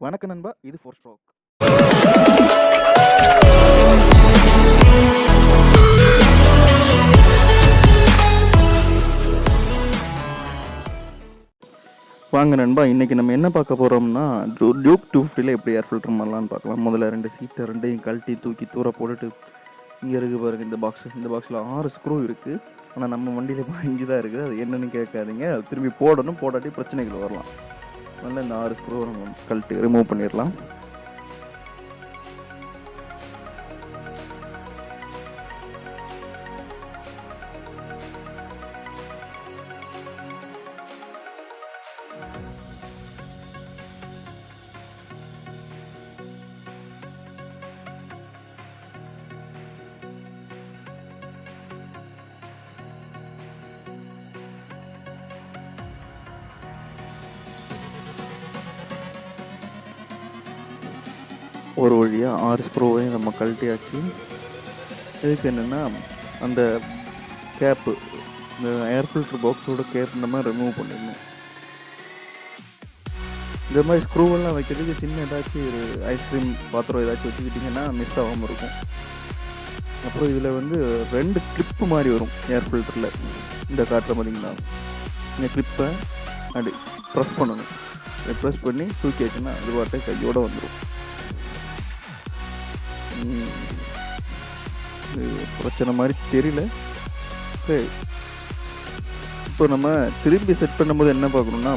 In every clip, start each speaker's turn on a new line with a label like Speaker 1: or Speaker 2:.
Speaker 1: வணக்கம் நண்பா, இது 4 ஸ்ட்ரோக். வாங்க நண்பா, இன்னைக்கு நம்ம என்ன பார்க்க போறோம்னா டியூக் 250ல எப்படி ஏர் ஃபில்டர் பண்ணலாம்னு பார்க்கலாம். முதல்ல 2 சீட்டை ரெண்டையும் கழட்டி தூக்கி தூர போட்டுட்டு, இங்கே இருக்கு பாருங்க இந்த பாக்ஸில் 6 ஸ்க்ரூ இருக்குது. ஆனால் நம்ம வண்டியில் 5 தான் இருக்குது. அது என்னன்னு கேட்காதீங்க, அது திரும்பி போடணும், போடாட்டி பிரச்சனைகள் வரலாம். அதனால் இந்த 6 ஸ்க்ரூ நம்ம கழட்டி ரிமூவ் பண்ணிடலாம். ஒரு வழியாக 6 ஸ்க்ரூவையும் நம்ம கழட்டியாச்சு. இதுக்கு என்னென்னா அந்த கேப்பு, இந்த ஏர் ஃபில்டர் பாக்ஸோட கேப் நம்ம ரிமூவ் பண்ணிடணும். இந்த மாதிரி ஸ்க்ரூவெல்லாம் வைக்கிறதுக்கு சின்ன ஏதாச்சும் ஒரு ஐஸ்கிரீம் பாத்திரம் ஏதாச்சும் வச்சுக்கிட்டிங்கன்னா மிஸ் ஆகாமல் இருக்கும். அப்புறம் இதில் வந்து 2 கிளிப்பு மாதிரி வரும் ஏர் ஃபில்டரில். இந்த காட்டில் பார்த்தீங்கன்னா இந்த கிளிப்பை அப்படி ப்ரெஸ் பண்ணணும். ப்ரெஸ் பண்ணி தூக்கி வச்சுன்னா அது பாட்டை கையோடு வந்துடும். பிரச்சனை மாதிரி தெரியல. சரி, இப்போ நம்ம திரும்பி செட் பண்ணும்போது என்ன பார்க்கணுன்னா,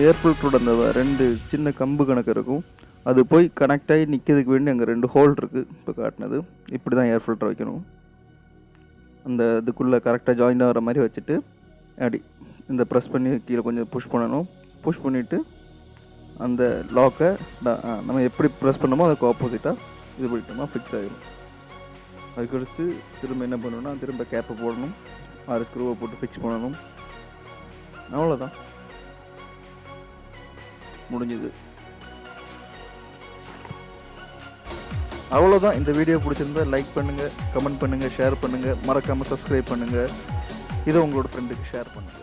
Speaker 1: ஏர் ஃபில்டரோட அந்த 2 சின்ன கம்பு கணக்கு இருக்கும், அது போய் கனெக்ட் ஆகி நிற்கிறதுக்கு வேண்டி அங்கே 2 ஹோல் இருக்குது. இப்போ காட்டினது இப்படி தான் ஏர் ஃபில்டர் வைக்கணும். அந்த இதுக்குள்ளே கரெக்டாக ஜாயின் ஆகிற மாதிரி வச்சுட்டு அப்படி இந்த ப்ரெஸ் பண்ணி கீழே கொஞ்சம் புஷ் பண்ணணும். புஷ் பண்ணிவிட்டு அந்த லாக்கை நம்ம எப்படி ப்ரெஸ் பண்ணமோ அதுக்கு ஆப்போசிட்டாக இது பண்ணிட்டோம்னா ஃபிக்ஸ் ஆகிடும். அதுக்கடுத்து திரும்ப என்ன பண்ணணும்னா, திரும்ப கேப்பை போடணும், 6 ஸ்க்ரூவை போட்டு ஃபிக்ஸ் பண்ணணும். அவ்வளோதான், முடிஞ்சுது. அவ்வளோதான். இந்த வீடியோ பிடிச்சிருந்தா லைக் பண்ணுங்கள், கமெண்ட் பண்ணுங்கள், ஷேர் பண்ணுங்கள், மறக்காமல் சப்ஸ்கிரைப் பண்ணுங்கள். இதை உங்களோட ஃப்ரெண்டுக்கு ஷேர் பண்ணுங்கள்.